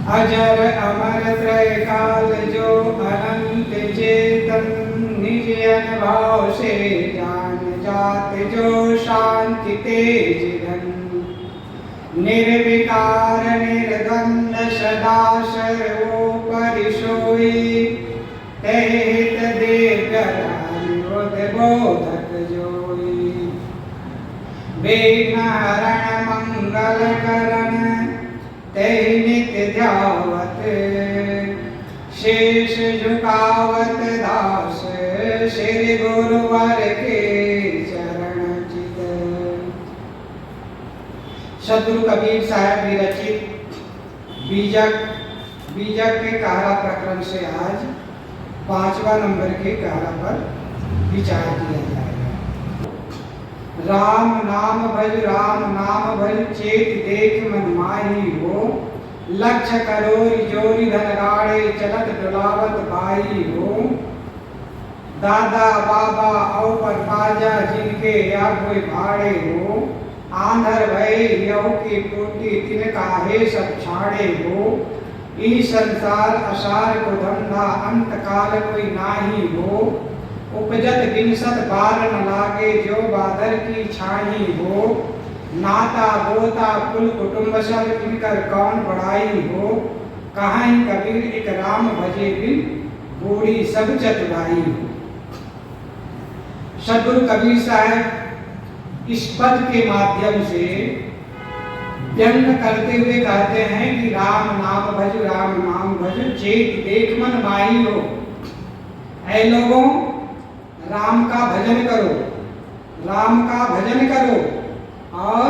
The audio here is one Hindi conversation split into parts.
अजर अमर त्रय काल जो अनंत चेतन निज अनुभव से जान जात जो शांति तेज धन निर्विकार निर्द्वंद सदा सर्वोपरि सोई तेहित दीर्घ बोधक जोई विघ्न हरण मंगल करण तेहि नित्य ध्यावत शेष झुकावत दास श्री गुरुवर के चरण चित। सद्गुरु कबीर साहब विरचित बीजक के कहरा प्रकरण से आज 5वां नंबर के कहरा पर विचार किया जाएगा। राम नाम भज चेत देख मन माही हो लक्ष्य करोरी जोरी धन गाड़े चलत डुलावत बाई हो दादा बाबा और बाजा जिनके आगोई भाड़े हो आंधर भय यौ की पोटी तिनका हे सब छाड़े हो ई संसार असार को धंधा अंत काल कोई नाही हो उपजत बिनसत बार न लागे जो बादर की छाई हो नाता गोता कुल कुटुंब सब इनकर कौन बढ़ाई हो कहां कबीर एक राम भजे बिन बूढ़ी सब चतुराई हो। सद्गुरु कबीर साहब इस पद के माध्यम से व्यंग करते हुए कहते हैं कि राम नाम भज चेत देख मन माही हो। ऐ लोगों, राम का भजन करो और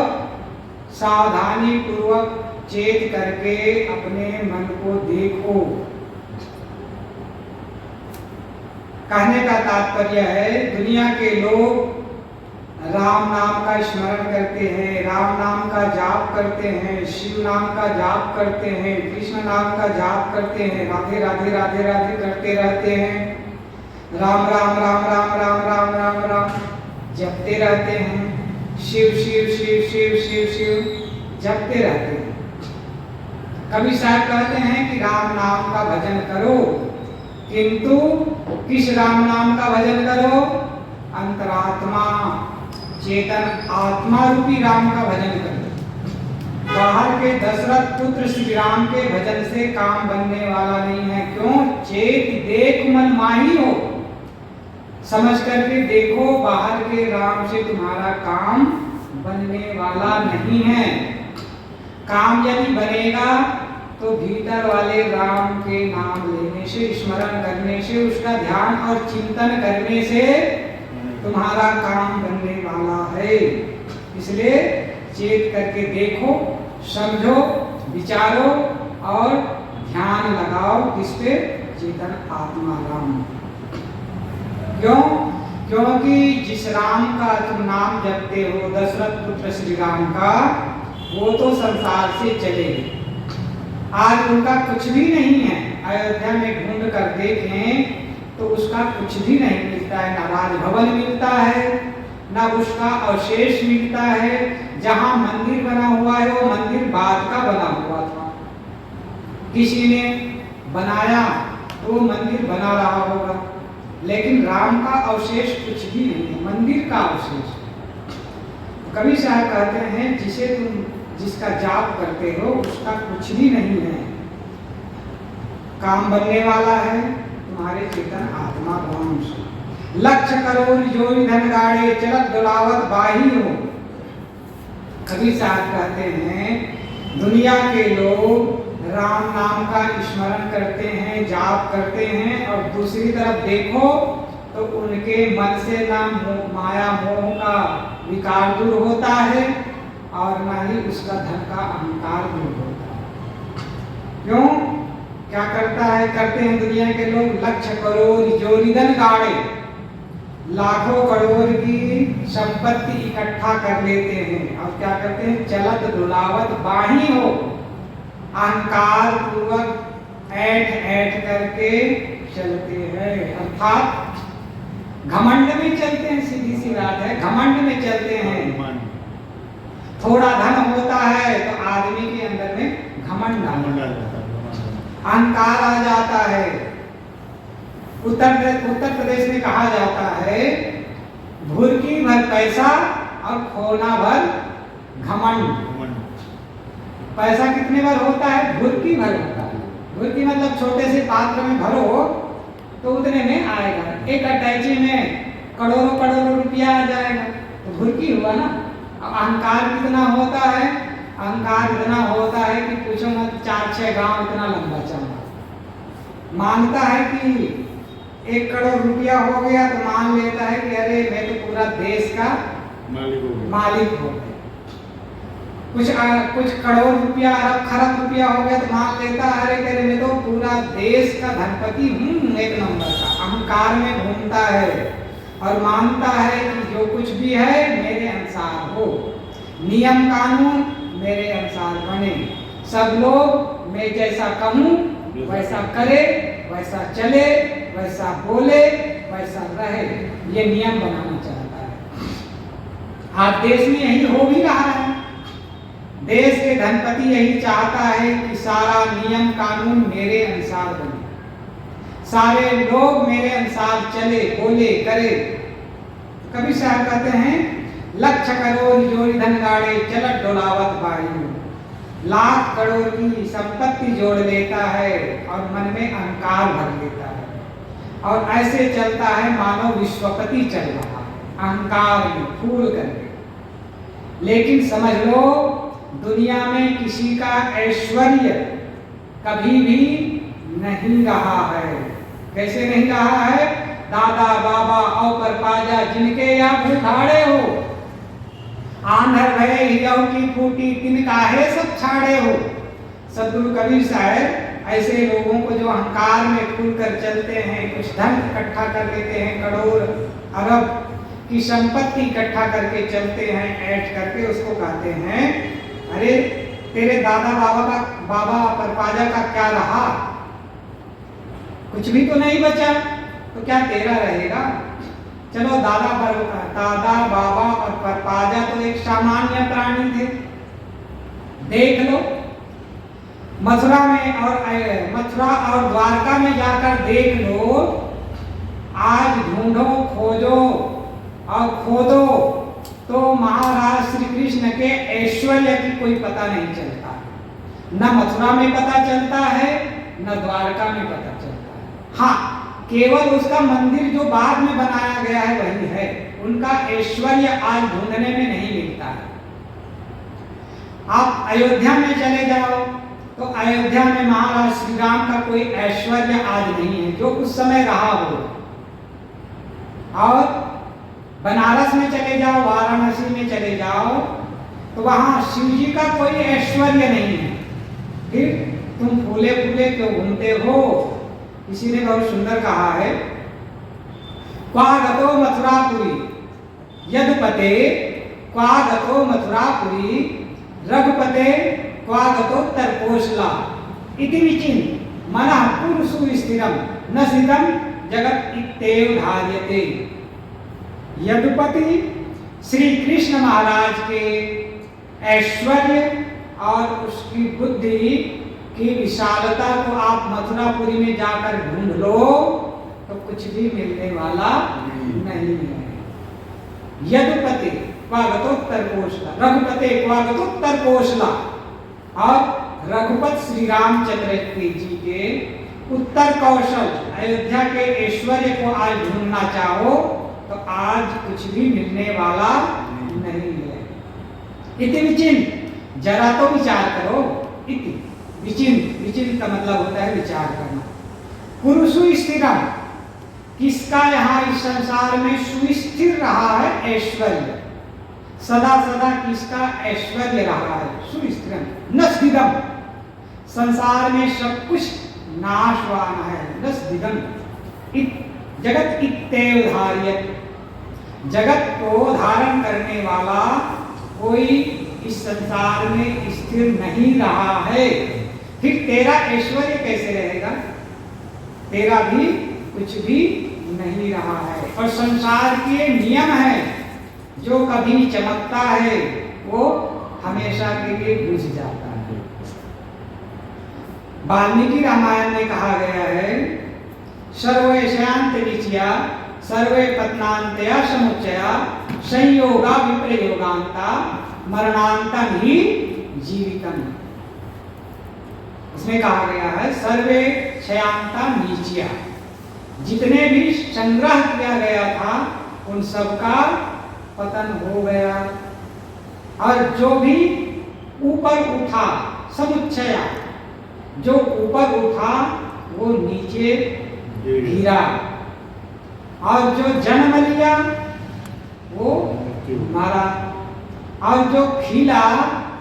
सावधानी पूर्वक चेत करके अपने मन को देखो। कहने का तात्पर्य है दुनिया के लोग राम नाम का स्मरण करते हैं, राम नाम का जाप करते हैं, शिव नाम का जाप करते हैं, कृष्ण नाम का जाप करते हैं, राधे राधे राधे राधे करते रहते हैं, राम राम राम राम राम राम राम राम जपते रहते हैं, शिव शिव शिव शिव शिव शिव जपते रहते हैं। कबीर साहब कहते हैं कि राम नाम का भजन करो, किंतु किस राम नाम का भजन करो? अंतरात्मा चेतन आत्मा रूपी राम का भजन करो। बाहर के दशरथ पुत्र श्री राम के भजन से काम बनने वाला नहीं है। क्यों? चेत देख मन माही हो, समझ करके देखो, बाहर के राम से तुम्हारा काम बनने वाला नहीं है। काम यदि बनेगा तो भीतर वाले राम के नाम लेने से, स्मरण करने से, उसका ध्यान और चिंतन करने से तुम्हारा काम बनने वाला है। इसलिए चेत करके देखो, समझो, विचारो और ध्यान लगाओ किस पे? चेतन आत्मा राम। क्यों? क्योंकि जिस राम का तुम नाम जपते हो, दशरथ पुत्र श्री राम का, वो तो संसार से चले गए। आज उनका कुछ भी नहीं है। अयोध्या में ढूंढ कर देखें तो उसका कुछ भी नहीं मिलता है। ना राजभवन मिलता है, ना उसका अवशेष मिलता है। जहां मंदिर बना हुआ है वो मंदिर बाद का बना हुआ था, किसी ने बनाया तो वो मंदिर बना रहा होगा, लेकिन राम का अवशेष कुछ भी नहीं है, मंदिर का अवशेष। कबीर साहब कहते हैं जिसे तुम जिसका जाप करते हो उसका कुछ भी नहीं है, काम बनने वाला है तुम्हारे चेतन आत्मा राम से। लक्ष्य करो जोरी धन गाड़े चलत डुलावत बाही हो। कबीर साहब कहते हैं दुनिया के लोग राम नाम का स्मरण करते हैं, जाप करते हैं, और दूसरी तरफ देखो तो उनके मन से ना माया मोह का विकार दूर होता है और ना ही उसका धन का अहंकार दूर होता है। क्यों? क्या करते हैं दुनिया के लोग? लक्ष्य करोड़ जोरी धन गाड़े, लाखों करोड़ की संपत्ति इकट्ठा कर लेते हैं और क्या करते हैं? चलत डुलावत बाही हो, अहंकार पूर्वक ऐठ करके चलते हैं, अर्थात घमंड में चलते हैं। सीधी सी बात है, घमंड में चलते हैं। थोड़ा धन होता है तो आदमी के अंदर में घमंड आ जाता है। अहंकार आ जाता है। उत्तर प्रदेश में कहा जाता है भुर्की भर पैसा और खोना भर घमंड। पैसा कितने भर होता है? भुर्की भर होता है। भुर्की मतलब छोटे से पात्र में भरो तो उतने में आएगा। एक अटैची में करोड़ों करोड़ों रुपया आ जाएगा तो भुर्की हुआ ना। अब अहंकार कितना होता है? अहंकार इतना होता है कि पूछो मत, 4-6 गांव इतना लंबा चौड़ा। मानता है कि 1 करोड़ रुपया हो गया तो मान लेता है कि अरे मैं तो पूरा देश का मालिक हो गया। कुछ करोड़ रुपया, अरब खरब रुपया हो गया तो मान लेता है अरे अरे मैं तो पूरा देश का धनपति हूँ, 1 नंबर का। अहंकार में घूमता है और मानता है कि जो कुछ भी है मेरे अनुसार हो, नियम कानून मेरे अनुसार बने, सब लोग मैं जैसा कहूँ वैसा करे, वैसा चले, वैसा बोले, वैसा रहे, ये नियम बनाना चाहता है। आज देश में यही हो भी रहा है। देश के धनपति यही चाहता है कि सारा नियम कानून मेरे अनुसार बने, सारे लोग मेरे अनुसार चले, बोले, करे। कबीर साहब कहते हैं लक्ष्य करोड़ जोड़ी धन गाड़े चलत डोलावत बायु। लाख करोड़ की संपत्ति जोड़ लेता है और मन में अहंकार भर लेता है और ऐसे चलता है मानो विश्वपति चल रहा है, अहंकार में फूल करके। लेकिन समझ लो दुनिया में किसी का ऐश्वर्य कभी भी नहीं रहा है। कैसे नहीं रहा है? दादा बाबा और परपाजा जिनके या बुढ़ाड़े हो, आंधर भय हिरव की फूटी तिन काहे सब छाड़े हो। सदगुरु कबीर साहब ऐसे लोगों को जो अहंकार में खुल कर चलते हैं, कुछ धन इकट्ठा कर लेते हैं, करोड़ अरब की संपत्ति इकट्ठा करके चलते हैं, ऐड करके, उसको कहते हैं अरे तेरे दादा बाबा परपाजा का क्या रहा? कुछ भी तो नहीं बचा, तो क्या तेरा रहेगा? चलो दादा बाबा और परपाजा तो एक सामान्य प्राणी थे। देख लो मथुरा और द्वारका में जाकर देख लो। आज ढूंढो, खोजो और खोदो तो महाराज श्री कृष्ण के ऐश्वर्य की कोई पता नहीं चलता। न मथुरा में पता चलता है, न द्वारका में पता चलता है। हाँ, केवल उसका मंदिर जो बाद में बनाया गया है वही है। उनका ऐश्वर्य आज ढूंढने में नहीं मिलता है। आप अयोध्या में चले जाओ तो अयोध्या में महाराज श्री राम का कोई ऐश्वर्य आज नहीं है जो उस समय रहा हो। और बनारस में चले जाओ, वाराणसी में चले जाओ तो वहां शिव जी का कोई ऐश्वर्य नहीं है। फिर तुम फूले फूले क्यों घूमते हो? किसी ने बहुत सुंदर कहा है, क्वागतो मथुरापुरी यदुपते क्वागतो मथुरापुरी रघुपते क्वागतो तरकोशला इति विचिन मनः पुरुषु स्थिरम न स्थितम जगत इत्येव धार्यते। यदुपति श्री कृष्ण महाराज के ऐश्वर्य और उसकी बुद्धि की विशालता को आप मथुरापुरी में जाकर ढूंढ लो तो कुछ भी मिलने वाला नहीं है। यदुपति क्वागतोत्तर कोशला, रघुपते क्वागतोत्तर कोशला। और रघुपत श्री रामचंद्र जी के उत्तर कौशल अयोध्या के ऐश्वर्य को आज ढूंढना चाहो तो आज कुछ भी मिलने वाला नहीं है। इति विचिन, जरा तो विचार करो। इति विचिन, विचिन का मतलब होता है विचार करना। पुरुषु स्थिरम, किसका यहाँ इस संसार में सुस्थिर रहा है ऐश्वर्य? सदा सदा किसका ऐश्वर्य रहा है? सुस्थिरम न स्थिरम, संसार में सब कुछ नाशवान है। न स्थिरम जगत इत्येव धार्यते, जगत को धारण करने वाला कोई इस संसार में स्थिर नहीं रहा है। फिर तेरा ऐश्वर्य कैसे रहेगा? तेरा भी कुछ भी नहीं रहा है। और संसार के नियम है, जो कभी चमकता है वो हमेशा के लिए बुझ जाता है। वाल्मीकि रामायण में कहा गया है, सर्वे शयांत निचिया सर्वे पत्नांतया समुच्चया संयोगा विप्रयोगांता मरणांतम ही जीवितम। इसमें कहा गया है सर्वे क्षयांता नीचिया, जितने भी संग्रह किया गया था उन सब का पतन हो गया, और जो भी ऊपर उठा समुच्चया, जो ऊपर उठा वो नीचे गिरा, और जो जन्म लिया वो मरा, और जो खिला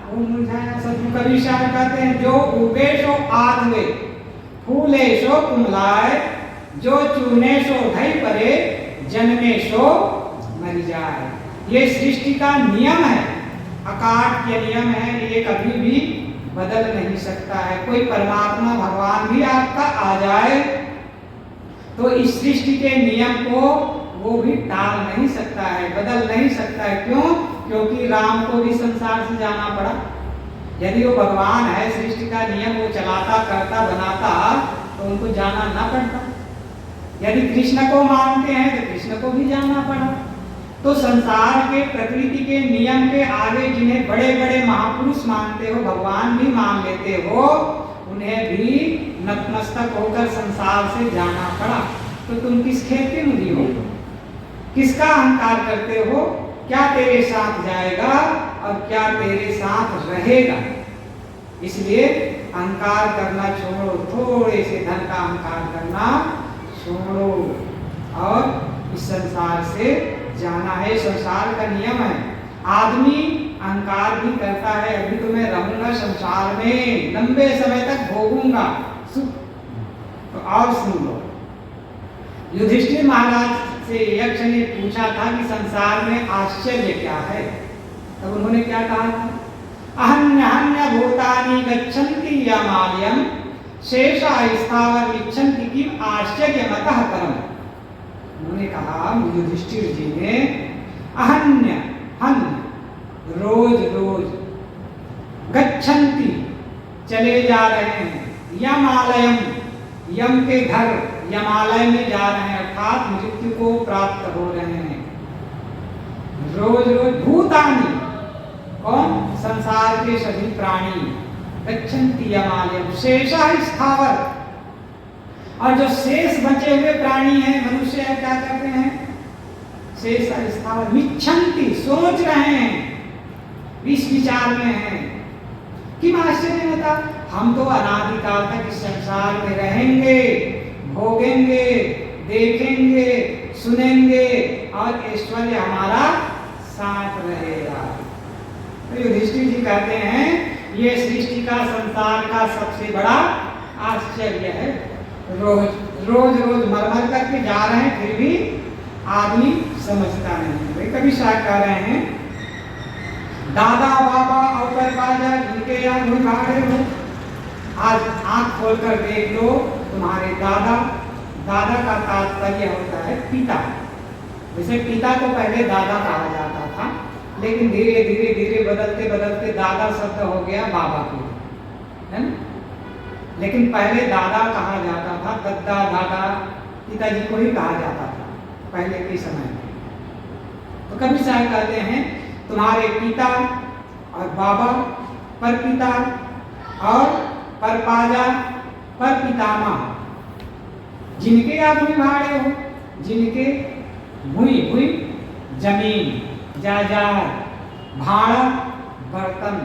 वो मुरझाया। सतगुरु कबीर साहब कहते हैं, जो उगे सो आधवे, फूले सो कुमलाए, जो चूने सो ढई परे, जन्मे सो मर जाए। ये सृष्टि का नियम है, अकाट्य नियम है, ये कभी भी बदल नहीं सकता है। कोई परमात्मा भगवान भी आपका आ जाए तो इस सृष्टि के नियम को वो भी टाल नहीं सकता है, बदल नहीं सकता है। क्यों? क्योंकि राम को भी संसार से जाना पड़ा। यदि वो भगवान है, सृष्टि का नियम वो चलाता करता बनाता, तो उनको जाना ना पड़ता। यदि कृष्ण को मानते हैं तो कृष्ण को भी जाना पड़ा। तो संसार के प्रकृति के नियम के आगे जिन्हें बड़े बड़े महापुरुष मानते हो, भगवान भी मान लेते हो, उन्हें भी नतमस्तक होकर संसार से जाना पड़ा। तो तुम किस खेत के मुझी हो? किसका अहंकार करते हो? क्या तेरे साथ जाएगा और क्या तेरे साथ रहेगा? इसलिए अहंकार करना छोड़ो, थोड़े से धन का अहंकार करना छोड़ो और इस संसार से जाना है। संसार का नियम है। आदमी अहंकार भी करता है, अभी तो मैं रहूंगा संसार में, लंबे समय तक भोगूंगा सुख। तो और सुन लो, युधिष्ठिर महाराज से यक्ष ने पूछा था कि संसार में आश्चर्य क्या है, तब उन्होंने क्या कहा था? अहन्य भूतानि गच्छन्ति यमालयम् शेषा स्थावर विच्छन्ति किम आश्चर्यमतः परम। उन्होंने कहा, युधिष्ठिर जी ने, अहन्य हन्य रोज रोज, गच्छन्ति चले जा रहे हैं, यमालयम यम के घर यमालय में जा रहे हैं, अर्थात मृत्यु को प्राप्त हो रहे हैं। रोज रोज भूतानि, कौन? संसार के सभी प्राणी, गच्छन्ति यमालयम शेषा स्थावर, और जो शेष बचे हुए प्राणी हैं, मनुष्य है, क्या करते हैं? शेष स्थावर विच्छन्ति, सोच रहे हैं, इस विचार में हैं कि आश्चर्य होता, हम तो अनादिकाल तक इस संसार में रहेंगे, भोगेंगे, देखेंगे, सुनेंगे और ऐश्वर्य हमारा साथ रहेगा। तो युधिष्ठिर जी कहते हैं, ये सृष्टि का, संसार का सबसे बड़ा आश्चर्य है। रोज रोज रोज मर मर करके जा रहे हैं, फिर भी आदमी समझता नहीं। वे कभी साथ कह रहे हैं, दादा बाबा और परबाजा जिनके यहाँ घुड़घाड़े हो, आज आंख खोलकर देख लो, तुम्हारे दादा, दादा का तात्पर्य होता है पिता। जैसे पिता को पहले दादा कहा जाता था, लेकिन धीरे धीरे धीरे बदलते बदलते दादा शब्द हो गया बाबा को, है ना? लेकिन पहले दादा कहा जाता था, दद्दा दादा पिताजी को ही कहा जाता था पहले के समय में। तो कभी साहब कहते हैं, तुम्हारे पिता और बाबा, परपिता और परपाजा, परपितामह, जिनके आदमी भाड़े हो, जिनके भूमि भूमि जमीन जायदाद भाड़ा बर्तन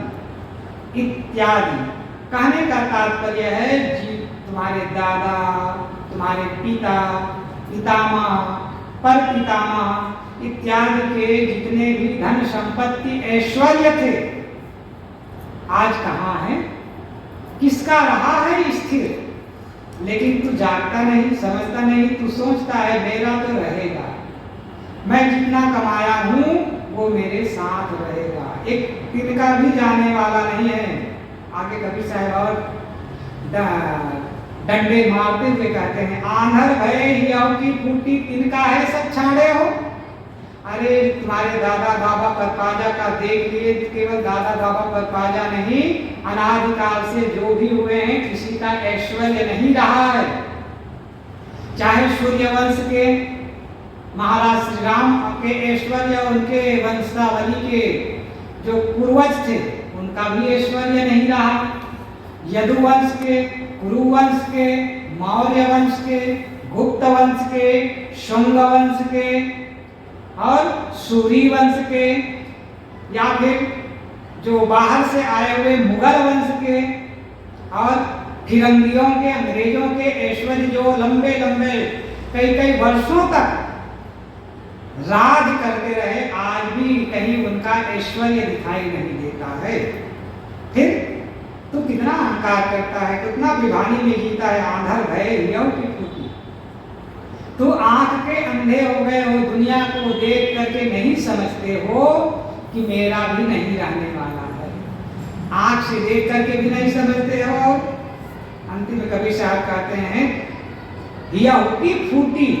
इत्यादि। कहने का तात्पर्य है, तुम्हारे दादा, तुम्हारे पिता, पितामह, परपितामह इत्यादि के जितने भी धन संपत्ति ऐश्वर्य थे, आज कहाँ है? किसका रहा है स्थिर? लेकिन तू जागता नहीं, समझता नहीं, तू सोचता है मेरा तो रहेगा, मैं जितना कमाया हूं वो मेरे साथ रहेगा, एक तिनका भी जाने वाला नहीं है। आगे कबीर साहब और डंडे मारते हुए कहते हैं, आंधर भय हियाव की फूटी तिनका है सब छाड़े हो। अरे तुम्हारे दादा बाबा परपाजा का देख लिए, केवल दादा बाबा परपाजा नहीं, अनादिकाल से जो भी हुए हैं किसी का ऐश्वर्य नहीं रहा है। चाहे सूर्यवंश के महाराज श्री राम के ऐश्वर्य, उनके वंशावली के जो पूर्वज थे उनका भी ऐश्वर्य नहीं रहा। यदुवंश के, कुरुवंश के, मौर्य वंश के, गुप्त वंश के, शुंग वंश के और सूरी वंश के, या फिर जो बाहर से आए हुए मुगल वंश के और फिरंगियों के, अंग्रेजों के ऐश्वर्य जो लंबे लंबे कई कई वर्षों तक राज करते रहे, आज भी कहीं उनका ऐश्वर्य दिखाई नहीं देता है। फिर तू कितना अहंकार करता है, कितना विभानी में जीता है, आंधर भय हियौ की फूटी। तू आंख के अंधे हो गए हो, दुनिया को देख करके नहीं समझते हो कि मेरा भी नहीं रहने वाला है। आंख से देख करके भी नहीं समझते हो। अंतिम में कबीर साहब कहते हैं हियौ की फूटी,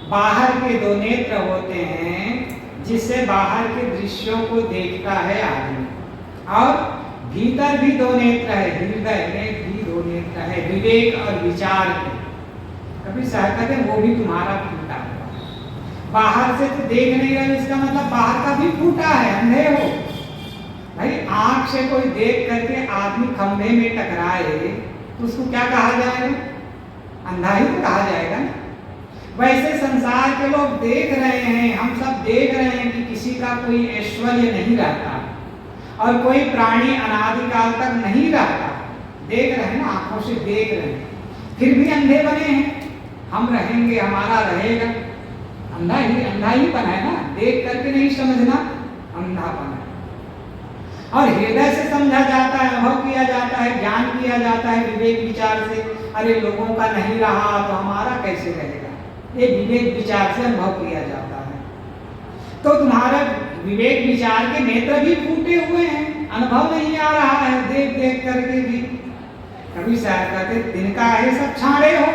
बाहर के दो नेत्र होते हैं जिससे बाहर के दृश्यों को देखता है आदमी, और भीतर भी दो नेत्र है, हृदय में भी दो नेत्र है, विवेक और विचार के। कभी साहब कहते हैं वो भी तुम्हारा फूटा हुआ। बाहर से तो देख नहीं रहे, इसका मतलब बाहर का भी फूटा है, अंधे हो भाई। आंख से कोई देख करके आदमी खंभे में टकराए तो उसको क्या कहा जाएगा? अंधा ही तो कहा जाएगा ना। वैसे संसार के लोग देख रहे हैं, हम सब देख रहे हैं कि किसी का कोई ऐश्वर्य नहीं रहता और कोई प्राणी अनादिकाल तक नहीं रहता। देख रहे हैं ना, आंखों से देख रहे हैं, फिर भी अंधे बने हैं। हम रहेंगे, हमारा रहेगा, अंधा ही पन है ना, देख करके नहीं समझना, अंधापन है। और हृदय से समझा जाता है, अनुभव किया जाता है, ज्ञान किया जाता है विवेक विचार से। अरे लोगों का नहीं रहा तो हमारा कैसे रहेगा, ये विवेक विचार से अनुभव किया जाता है। तो तुम्हारा विवेक विचार के नेत्र भी फूटे हुए हैं, अनुभव नहीं आ रहा है देख देख करके भी। कभी साहब कहते दिन का है सब छाड़े हो,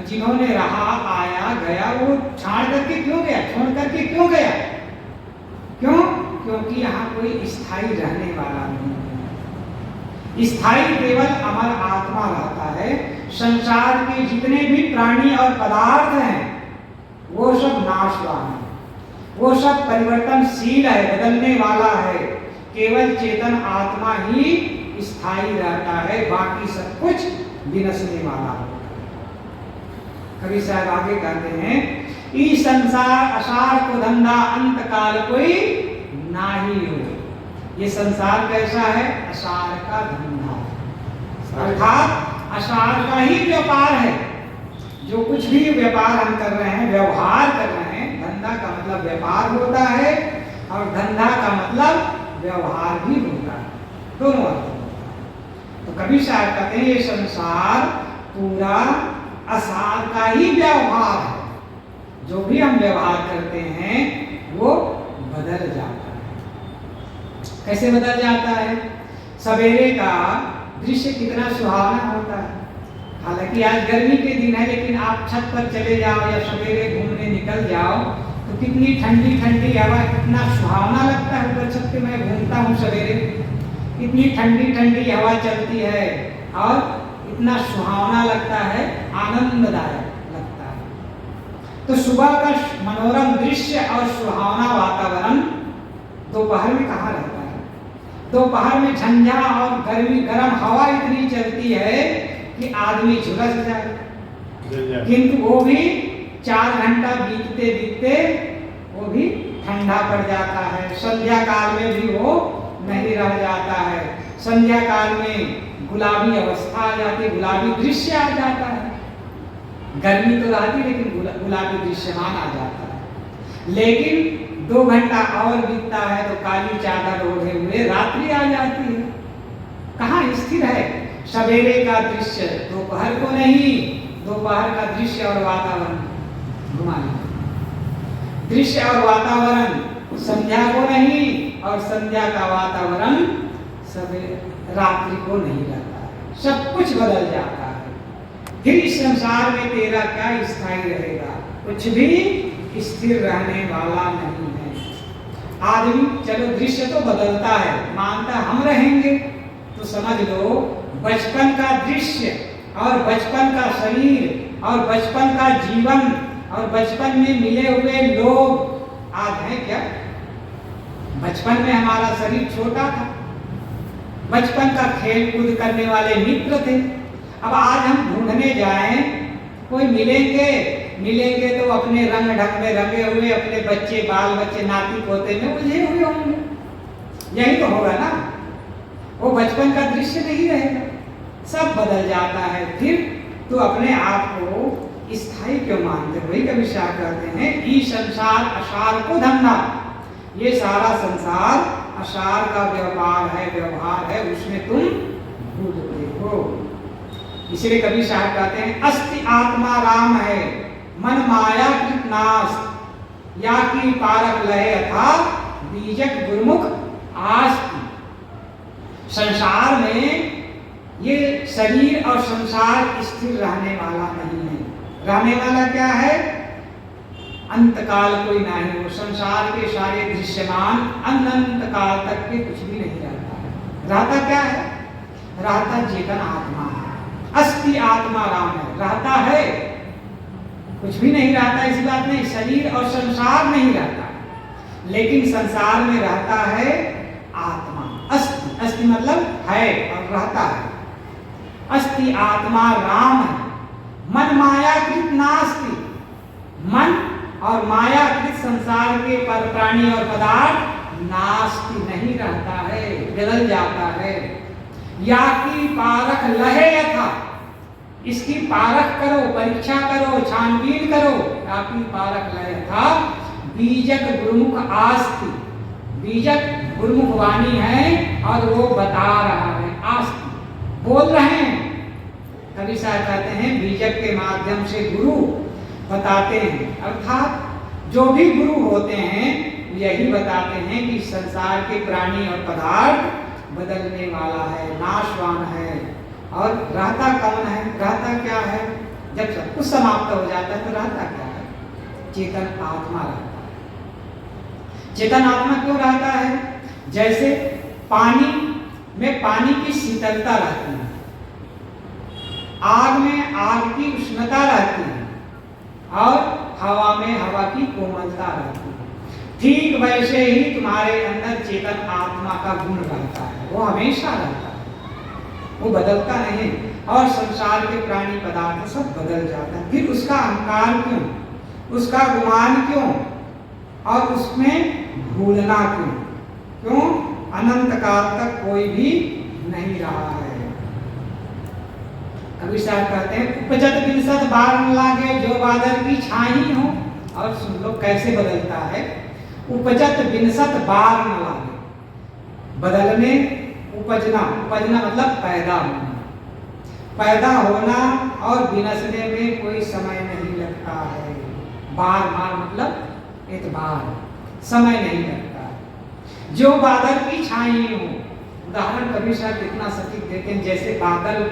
जिन्होंने रहा आया गया वो छाड़ करके क्यों गया, छोड़ करके क्यों गया? क्यों? क्योंकि यहाँ कोई स्थायी रहने वाला नहीं है। स्थायी केवल अमर आत्मा रहता है। संसार के जितने भी प्राणी और पदार्थ हैं वो सब नाशवान है, वो सब परिवर्तनशील है, बदलने वाला है। केवल चेतन आत्मा ही स्थायी रहता है, बाकी सब कुछ विनशने वाला होता है। कवि साहब आगे कहते हैं ई संसार असार को धंधा अंत काल कोई नाही हो। ये संसार कैसा है? असार का धंधा, अर्थात असार का ही व्यापार है। जो कुछ भी व्यापार हम कर रहे हैं, व्यवहार कर रहे हैं, धंधा का मतलब व्यापार होता है और धंधा का मतलब व्यवहार भी होता है, दोनों अर्थ होता है। तो कबीर साहब कहते हैं ये संसार पूरा असार का ही व्यवहार है। जो भी हम व्यवहार करते हैं वो बदल जाता है। कैसे बदल जाता है? सवेरे का दृश्य कितना सुहावना होता है। हालांकि आज गर्मी के दिन है, लेकिन आप छत पर चले जाओ या सवेरे घूमने निकल जाओ तो कितनी ठंडी ठंडी हवा, कितना सुहावना लगता है। ऊपर छत पे मैं घूमता हूँ सवेरे, इतनी ठंडी ठंडी हवा चलती है और इतना सुहावना लगता है, आनंददायक लगता है। तो सुबह का मनोरम दृश्य और सुहावना वातावरण दोपहर में कहाँ रहता है? दोपहर में झंझा और गर्म हवा इतनी चलती है कि आदमी झुलस जाए। किंतु वो भी 4 घंटा बीतते बीतते वो भी ठंडा पड़ जाता है। संध्या काल में भी वो नहीं रह जाता है। संध्या काल में गुलाबी अवस्था आ जाती है, गुलाबी दृश्य आ जाता है। गर्मी तो रहती लेकिन गुलाबी दृश्यमान आ जाता है। लेकिन 2 घंटा और बीतता है तो काली चादर ओढ़े हुए रात्रि आ जाती है। कहाँ स्थिर है सवेरे का दृश्य, दोपहर को नहीं। दोपहर का दृश्य और वातावरण घुमा दृश्य और वातावरण संध्या को नहीं, और संध्या का वातावरण सवेरे रात्रि को नहीं रहता है। सब कुछ बदल जाता है। फिर इस संसार में तेरा क्या स्थायी रहेगा? कुछ भी स्थिर रहने वाला नहीं है। आदमी चलो दृश्य तो बदलता है, मानता हम रहेंगे, तो समझ लो बचपन का दृश्य और बचपन का शरीर और बचपन का जीवन और बचपन में मिले हुए लोग आज हैं क्या? बचपन में हमारा शरीर छोटा था, बचपन का खेल कूद करने वाले मित्र थे। अब आज हम ढूंढने जाएं, कोई मिलेंगे तो अपने रंग ढंग में रंगे हुए, अपने बच्चे बाल बच्चे नाती पोते में उलझे हुए होंगे। यही तो होगा ना, वो बचपन का दृश्य नहीं रहेगा, सब बदल जाता है। फिर तो अपने आप को स्थायी क्यों मानते? वही कवि शाह कहते हैं, ई संसार असार को धंधा, ये सारा संसार असार का व्यवहार है, उसमें तुम भूलते हो। इसलिए कवि साहब कहते हैं, अस्ति आत्मा राम है मन माया कृत नाश, या की पारक लहे अथा बीजक गुरुमुख आस्ति। संसार में ये शरीर और संसार स्थिर रहने वाला नहीं है। रहने वाला क्या है? अंतकाल कोई नहीं हो। संसार के सारे दृश्यमान अनंत काल तक के कुछ भी नहीं रहता है। रहता क्या है? रहता चेतन आत्मा है। अस्ति आत्मा राम है, रहता है, कुछ भी नहीं रहता, इसी बात नहीं। शरीर और संसार नहीं रहता, लेकिन संसार में रहता है आत्मा। अस्ति, अस्ति मतलब है और रहता है। अस्ति आत्मा राम है, मन मायाकृत नास्ति, मन और मायाकृत संसार के पर प्राणी और पदार्थ नास्ति नहीं रहता है, बदल जाता है। या की पारख लहे यथा, इसकी पारख करो, परीक्षा करो, छानबीन करो। या की पारख लहे यथा बीजक गुरुमुख आस्ति, बीजक गुरुमुख वाणी है और वो बता रहा है। आस्ति बोल रहे हैं। कवि साहब कहते हैं बीजक के माध्यम से गुरु बताते हैं, अर्थात जो भी गुरु होते हैं यही बताते हैं कि संसार के प्राणी और पदार्थ बदलने वाला है, नाशवान है। और रहता कौन है? रहता क्या है? जब सब कुछ समाप्त हो जाता है तो रहता क्या है? चेतन आत्मा रहता है। चेतन आत्मा क्यों रहता है? जैसे पानी में पानी की शीतलता रहती है, आग में आग की उष्णता रहती है और हवा में हवा की कोमलता रहती है। ठीक वैसे ही तुम्हारे अंदर चेतन आत्मा का गुण रहता है, वो हमेशा रहता है, वो बदलता नहीं। और संसार के प्राणी पदार्थ सब बदल जाता है। फिर उसका अहंकार क्यों, उसका गुमान क्यों और उसमें भूलना क्यों? क्यों? अनंत काल तक कोई भी नहीं रहा है। कवि साहब कहते हैं, उपजत बिनसत बार न लागे जो बादल की छाई हो। और सुन लो कैसे बदलता है। उपजत बिनसत बार न लागे, बदलने, उपजना, उपजना मतलब पैदा होना, पैदा होना और विनसने में कोई समय नहीं लगता है। बार बार मतलब एतबार, समय नहीं लगता है। जो बादल की छाई हो, उदाहरण कवि साहब कितना सटीक देते हैं। जैसे बादल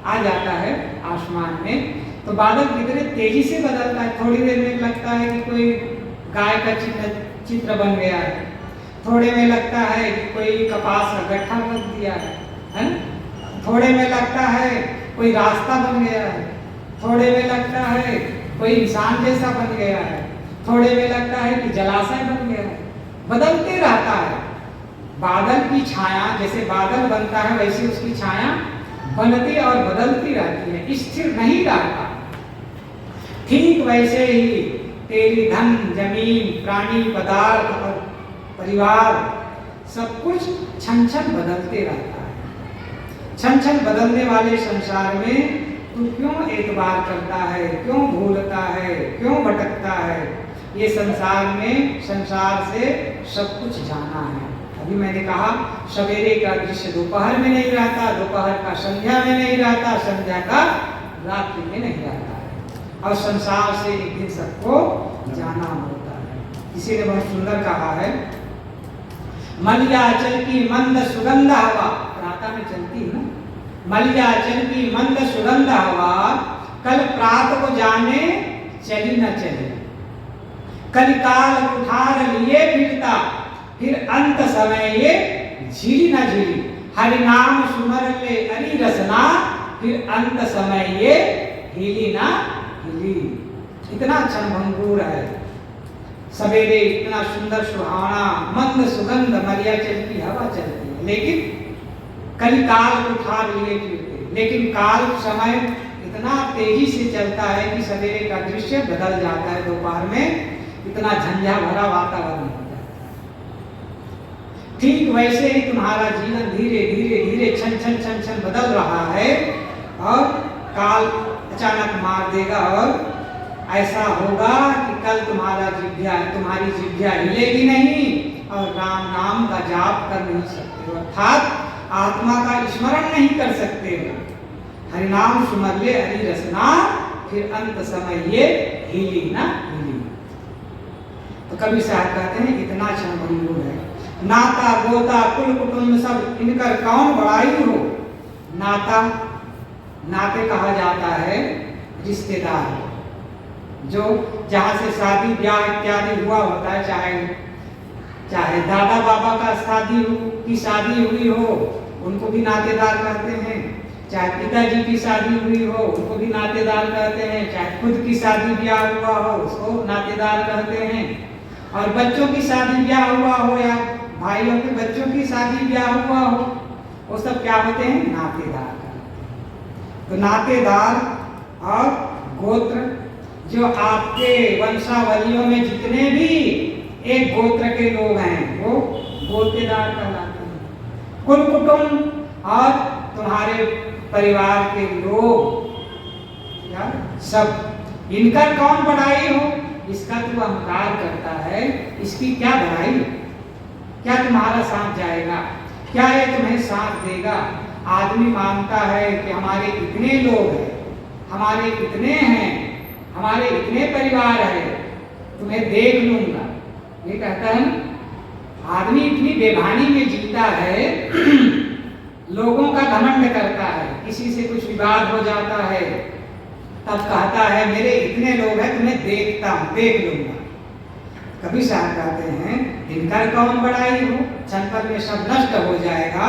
आ जाता है आसमान में तो बादल कितने तेजी से बदलता है। थोड़ी देर में लगता है कि कोई गाय का चित्र बन गया है, थोड़े में लगता है कि कोई कपास का गट्ठा बन दिया है ना? थोड़े में लगता है कोई रास्ता बन गया है, थोड़े में लगता है कोई इंसान जैसा बन गया है, थोड़े में लगता है कि जलाशय बन गया है। बदलते रहता है। बादल की छाया, जैसे बादल बनता है वैसे उसकी छाया बनती और बदलती रहती है, स्थिर नहीं रहता। ठीक वैसे ही तेरी धन, जमीन, प्राणी, पदार्थ और परिवार सब कुछ क्षण क्षण बदलते रहता है। क्षण क्षण बदलने वाले संसार में तू क्यों एतबार करता है, क्यों भूलता है, क्यों भटकता है? ये संसार में, संसार से सब कुछ जाना है। अभी मैंने कहा सवेरे का दृश्य दोपहर में नहीं रहता, दोपहर का संध्या में नहीं रहता, संध्या का रात्रि में नहीं रहता है। और संसार से एक दिन सबको जाना होता है। इसीलिए बहुत सुंदर कहा है, मलियाचल की मंद सुगंध हवा, प्रातः में चलती है ना, मलियाचल की मंद सुगंध हवा कल प्रात को जाने चली न चले। कलिकाल कुठार लिए फिरता, फिर अंत समय ये झीली न झीली। हरि नाम सुमर ले अरि रसना, फिर अंत समय ये हिली ना हिली। इतना क्षणभंगुर है। सवेरे इतना सुंदर सुहावना मंद सुगंध मरिया चलती हवा चलती है, लेकिन कलिकाल कुठार लिए फिरते। लेकिन काल समय इतना तेजी से चलता है कि सवेरे का दृश्य बदल जाता है, दोपहर में इतना झंझा भरा वातावरण हो जाता है। ठीक वैसे ही तुम्हारा जीवन धीरे धीरे धीरे छन छन छन छन बदल रहा है, और काल अचानक मार देगा, और ऐसा होगा कि कल तुम्हारी जिह्वा हिलेगी नहीं, और राम नाम का जाप कर नहीं सकते हो, अर्थात आत्मा का स्मरण नहीं कर सकते हो। हरिनाम सुमर ले हरि रसना, फिर अंत समय ये हिली ना हिली। तो कवि साहब कहते हैं इतना क्षणभंगुर है। नाता गोता कुल कुटुंब सब इनकर कौन बड़ाई हो। नाता, नाते कहा जाता है रिश्तेदार, जो जहाँ से शादी ब्याह इत्यादि हुआ होता है, चाहे दादा बाबा का शादी हुई हो, उनको भी नातेदार कहते हैं। चाहे पिताजी की शादी हुई हो, उनको भी नातेदार कहते हैं। चाहे खुद की शादी ब्याह हुआ हो, उसको नातेदार कहते हैं। और बच्चों की शादी ब्याह हुआ हो, या भाइयों के बच्चों की शादी ब्याह हुआ हो, वो सब क्या होते हैं, नातेदार। तो नातेदार और गोत्र, जो आपके वंशावलियों में जितने भी एक गोत्र के लोग हैं, वो गोत्रेदार कहलाते हैं। कुल कुटुंब और तुम्हारे परिवार के लोग, या सब इनका कौन बढ़ाई हो। इसका तू अहंकार करता है, इसकी क्या बढ़ाई। क्या तुम्हारा साथ जाएगा, क्या ये तुम्हें साथ देगा। आदमी मानता है कि हमारे इतने लोग हैं, हमारे इतने हैं, हमारे इतने परिवार है, तुम्हें देख लूंगा, ये कहता है ना। आदमी इतनी बेभानी में जीता है, लोगों का घमंड करता है। किसी से कुछ विवाद हो जाता है, तब कहता है मेरे इतने लोग हैं, तुम्हें देखता हूं, देख लूंगा। कभी साहब कहते हैं इनका कौन बड़ाई हो, क्षण भर में सब नष्ट हो जाएगा।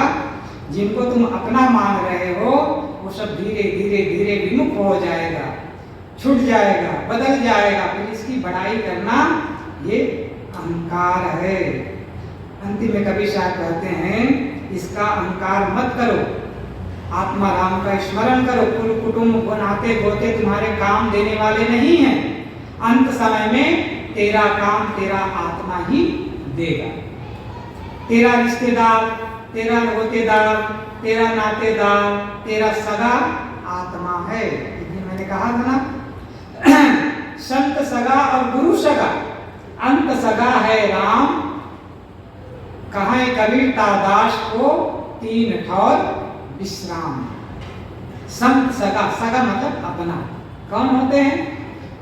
जिनको तुम अपना मान रहे हो, वो सब धीरे धीरे धीरे विमुख हो जाएगा, छूट जाएगा, बदल जाएगा। फिर इसकी बड़ाई करना ये अहंकार है। अंतिम में कवि साहब कहते हैं इसका अहंकार मत करो, आत्मा राम का स्मरण करो। कुल कुटुंब नाते गोते तुम्हारे काम देने वाले नहीं हैं। अंत समय में तेरा काम तेरा आत्मा ही देगा। तेरा रिश्तेदार, तेरा गोतेदार, तेरा नातेदार, तेरा सगा आत्मा है। मैंने कहा था ना, संत सगा और गुरु सगा, अंत सगा है राम। कहा कबीर दास को तीन ठौर विश्राम। संत सगा, सगा मतलब अपना। कौन होते हैं?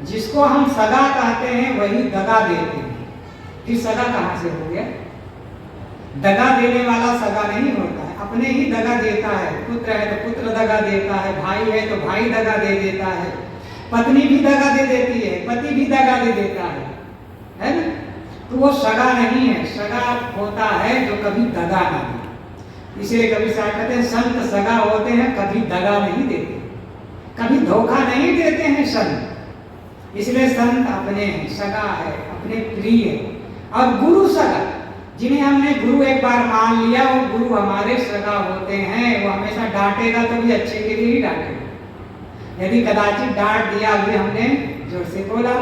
जिसको हम सगा कहते हैं वही दगा देते हैं। फिर सगा कहां से हो गया? दगा देने वाला सगा नहीं होता है, अपने ही दगा देता है। पुत्र है तो पुत्र दगा देता है, भाई है तो भाई दगा दे देता है, पत्नी भी दगा दे देती है, पति भी दगा दे देता है ना? तो वो सगा नहीं है। सगा होता है जो कभी दगा ना दे। इसलिए कभी साहब कहते हैं संत सगा होते हैं, कभी दगा नहीं देते, कभी धोखा नहीं देते हैं संत। इसलिए संत अपने हैं, सगा है, अपने प्रिय है। और गुरु सगा, जिन्हें हमने गुरु एक बार मान लिया, वो गुरु हमारे सगा होते हैं। वो हमेशा डांटेगा तो भी अच्छे के लिए ही डांटेगा। यदि कदाचित डांट दिया, अभी हमने जोर से बोला,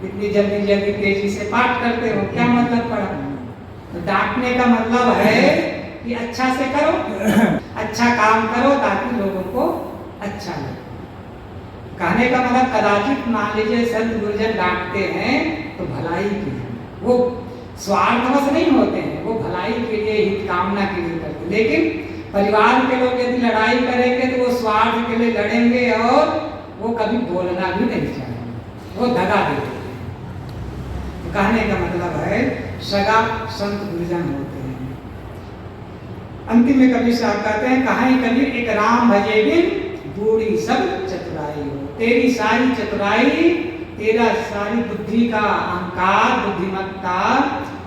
इतनी जल्दी जल्दी तेजी से पाठ करते हो, क्या मतलब पड़ा? तो डांटने का मतलब है कि अच्छा से करो, अच्छा काम करो ताकि लोगों को अच्छा लगे। कहने का मतलब कदाचित मान लीजिए संत गुरुजन डांटते हैं तो भलाई के लिए, वो स्वार्थवश नहीं होते हैं, वो भलाई के लिए, हित कामना के लिए करते। लेकिन परिवार के लोग यदि लड़ाई करेंगे तो वो स्वार्थ के लिए लड़ेंगे और वो कभी बोलना भी नहीं चाहेंगे, वो दगा देते। कहने का मतलब है सगा संत गुरुजन होते हैं। अंतिम में कबीर साहब कहते हैं कहां कबीर एक राम भजे बिन बूढ़ी सब चतुराई हो। तेरी सारी चतुराई तेरा सारी बुद्धि का अहंकार, बुद्धिमत्ता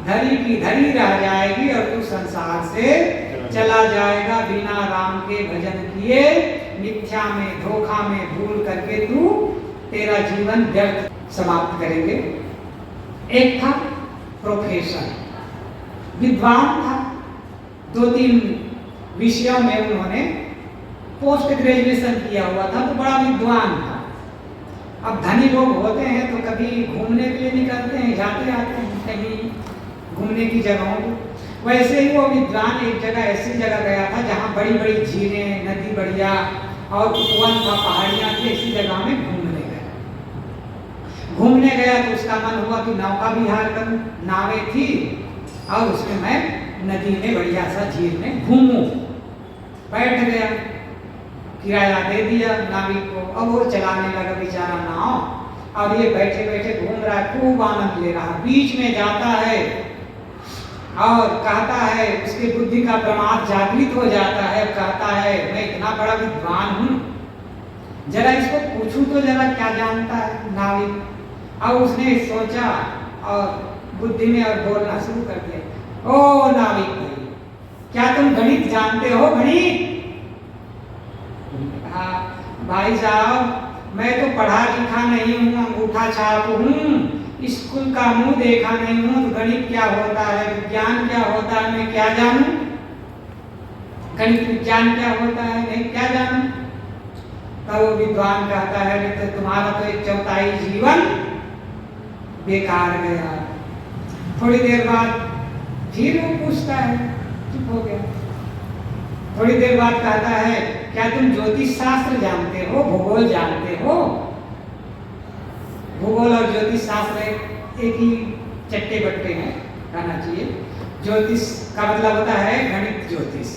धरी की धरी रह जाएगी और तू संसार से चला जाएगा। बिना राम के भजन किए, मिथ्या में, धोखा में भूल करके तू तेरा जीवन व्यर्थ समाप्त करेंगे। एक था प्रोफेसर, विद्वान था, 2-3 विषयों में उन्होंने पोस्ट ग्रेजुएशन किया हुआ था, तो बड़ा विद्वान था। अब धनी लोग होते हैं तो कभी घूमने के लिए निकलते हैं, जाते आते हैं कहीं घूमने की जगहों पर। वैसे ही वो विद्वान एक जगह ऐसी जगह गया था जहाँ बड़ी बड़ी झीलें, नदी बढ़िया और वन था, पहाड़ियाँ थी, ऐसी जगह में घूमने गया तो उसका मन हुआ कि नौका विहार करूं। नावें थी और उसमें मैं नदी में बढ़िया सा झील में घूमूं। बैठ गया, किराया दे दिया नाविक को। अब वो चलाने लगा बेचारा नाव, और ये बैठे बैठे घूम रहा है, खूब आनंद ले रहा। बीच में जाता है और कहता है, उसके बुद्धि का प्रमाद जागृत हो जाता है, कहता है मैं इतना बड़ा विद्वान हूँ, जरा इसको पूछूं तो जरा क्या जानता है नाविक। अब उसने सोचा और बुद्धि में और बोलना शुरू कर दिया, ओ नाविक भाई, क्या तुम गणित जानते हो? गणित? हाँ भाई साहब, मैं तो पढ़ा लिखा नहीं हूँ, अंगूठा छाप हूँ, स्कूल का मुंह देखा नहीं हूँ, तो गणित क्या होता है, विज्ञान क्या होता है, मैं क्या जानूं? गणित विज्ञान क्या होता है, नहीं क्या जानूं? तब वो विद्वान कहता है, तो तुम्हारा तो 1/4 जीवन बेकार गया। थोड़ी देर बाद फिर वो पूछता है, चुप हो गया। थोड़ी देर बाद कहता है, क्या तुम ज्योतिष शास्त्र जानते हो, भूगोल जानते हो? भूगोल और ज्योतिष शास्त्र एक ही चट्टे बट्टे हैं, कहना चाहिए। ज्योतिष का मतलब होता है गणित ज्योतिष,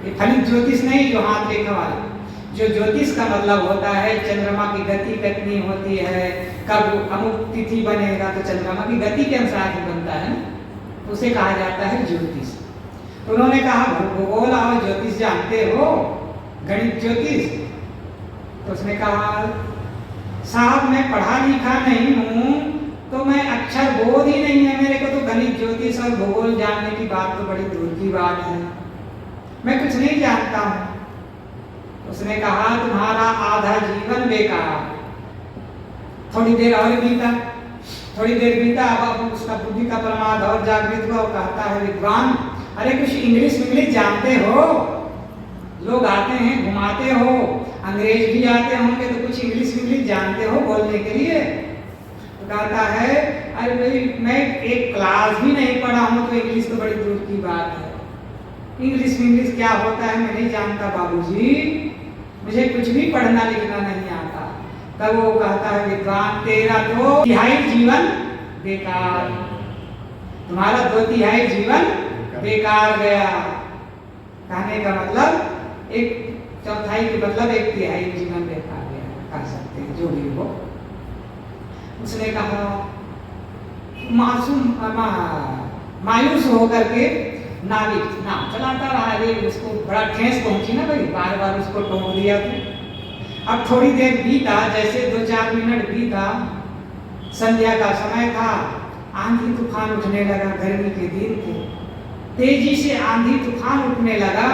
ये फलित ज्योतिष नहीं जो हाथ लिखने वाला। जो ज्योतिष का मतलब होता है चंद्रमा की गति कितनी होती है, कब अमुक तिथि बनेगा, तो चंद्रमा की गति के अनुसार ही बनता है, उसे कहा जाता है ज्योतिष। तो उन्होंने कहा, भूगोल और ज्योतिष जानते हो, गणित ज्योतिष? तो उसने कहा, साहब मैं पढ़ा लिखा नहीं हूँ, तो मैं अक्षर बोध ही नहीं है मेरे को, तो गणित ज्योतिष और भूगोल जानने की बात तो बड़ी दूर की बात है, मैं कुछ नहीं जानता हूँ। उसने कहा, तुम्हारा आधा जीवन बेकार। थोड़ी देर और बीता, थोड़ी देर बीता, अब उसका बुद्धि का प्रमाद और जागृत हुआ। वो कहता है, विद्वान, अरे कुछ इंग्लिश जानते हो? लोग आते हैं, घुमाते हो, अंग्रेज भी आते होंगे, तो कुछ इंग्लिश जानते हो बोलने के लिए? तो कहता है, अरे भाई मैं एक क्लास भी नहीं पढ़ा हूँ, तो इंग्लिश तो बड़ी दूर की बात है। इंग्लिश क्या होता है मैं नहीं जानता बाबूजी, मुझे कुछ भी पढ़ना लिखना नहीं आता। तब वो कहता है, विद्वान, तेरा 2/3 जीवन बेकार, तुम्हारा 2/3 जीवन बेकार गया। कहने का मतलब 1/4 के मतलब 1/3 जीवन बेकार गया, कह सकते हैं, जो भी हो। उसने कहा, मायूस होकर के नाविक नाव चलाता रहा। रे उसको बड़ा ठेस पहुंची ना भाई, बार बार उसको टोक दिया। तो अब थोड़ी देर बीता, जैसे 2-4 मिनट बीता, संध्या का समय था, आंधी तूफान उठने लगा। गर्मी के दिन थे, तेजी से आंधी तूफान उठने लगा।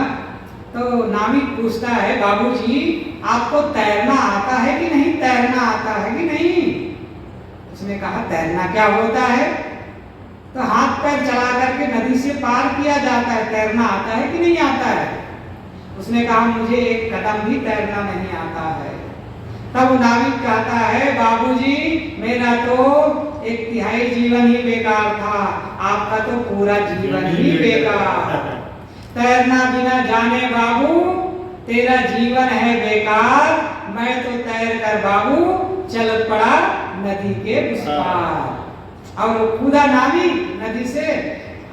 तो नाविक पूछता है, बाबूजी आपको तैरना आता है कि नहीं? तैरना आता है कि नहीं? उसने कहा, तैरना क्या होता है? तो हाथ पैर चला करके नदी से पार किया जाता है, तैरना आता है कि नहीं आता है? उसने कहा, मुझे एक कदम भी तैरना नहीं आता है। तब नाविक कहता है, बाबूजी मेरा तो 1/3 जीवन ही बेकार था, आपका तो पूरा जीवन ही बेकार। तैरना बिना जाने बाबू तेरा जीवन है बेकार, मैं तो तैर कर बाबू चल पड़ा नदी के उस पार। और वो कूदा नाविक नदी से,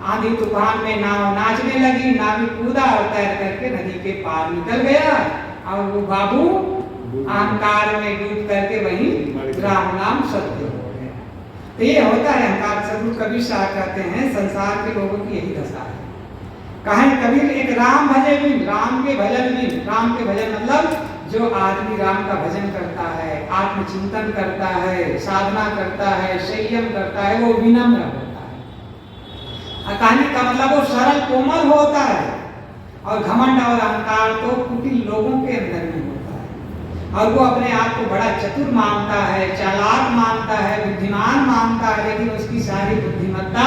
आंधी तूफान में नाव नाचने लगी, नाविक कूदा और तैर करके नदी के पार निकल गया। और वो बाबू अहंकार में डूब करके वहीं राम नाम सत्य हो गया। तो ये होता है अहंकार। सदगुरु कबीर साहब कहते हैं, संसार के लोगों की यही दशा है। कहें कबीर, एक राम भजे बिन, राम के भजन बिन, राम के भजन मतलब जो आदमी राम का भजन करता है, आत्मचिंतन करता है, साधना करता है, संयम करता है, वो विनम्र होता है। कहने का मतलब वो सरल कोमल होता है। और घमंड और अहंकार तो कुटिल लोगों के अंदर में होता है, और वो अपने आप को बड़ा चतुर मानता है, चालाक मानता है, बुद्धिमान मानता है, लेकिन उसकी सारी बुद्धिमत्ता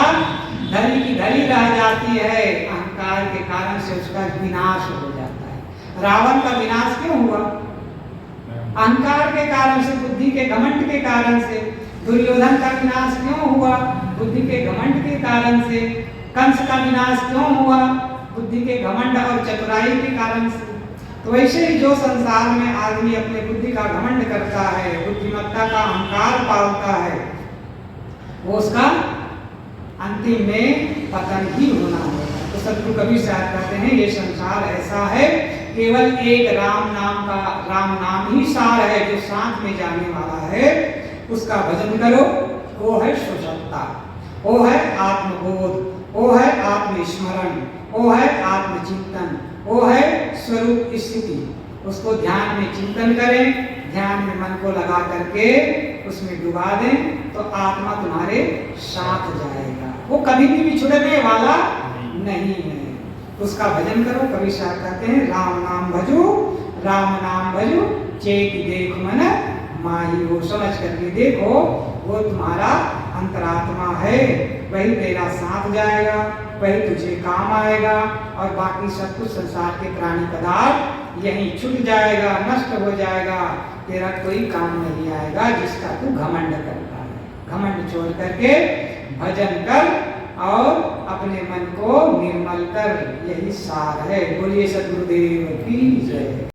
धरी की धरी रह जाती है। अहंकार के कारण से उसका विनाश हो जाता है। रावण का विनाश क्यों हुआ? अहंकार के कारण से, बुद्धि के घमंड के कारण से। दुर्योधन का विनाश क्यों हुआ? बुद्धि के घमंड के कारण से। कंस का विनाश क्यों हुआ? बुद्धि के घमंड और चतुराई के कारण से। तो वैसे ही जो संसार में आदमी अपने बुद्धि का घमंड करता है, बुद्धिमत्ता का अहंकार पालता है, वो उसका अंतिम में पतन ही होना होगा। तो सद्गुरु कबीर साहब कहते हैं ये संसार ऐसा है, केवल एक राम नाम ही सार है, जो साथ में जाने वाला है उसका भजन करो। वो है स्वसत्ता, वो है आत्मबोध, वो है आत्मस्मरण, वो है आत्मचिंतन, वो है स्वरूप स्थिति। उसको ध्यान में चिंतन करें, ध्यान में मन को लगा करके उसमें डुबा दें, तो आत्मा तुम्हारे साथ जाएगा। वो कभी भी बिछुड़ने वाला नहीं है। उसका भजन करो। कबीर साहब कहते हैं राम नाम भजो, राम नाम भजो, चेत देख मन माही। वो समझ करके देखो, वो तुम्हारा अंतरात्मा है, वही तेरा साथ जाएगा, वही तुझे काम आएगा, और बाकी सब कुछ संसार के प्राणी पदार्थ यहीं छूट जाएगा, नष्ट हो जाएगा, तेरा कोई काम नहीं आएगा जिसका तू घमंड करता है। घमंड छोड़ करके भजन कर और अपने मन को निर्मल कर, यही सार है। बोलिए सद्गुरुदेव की जय।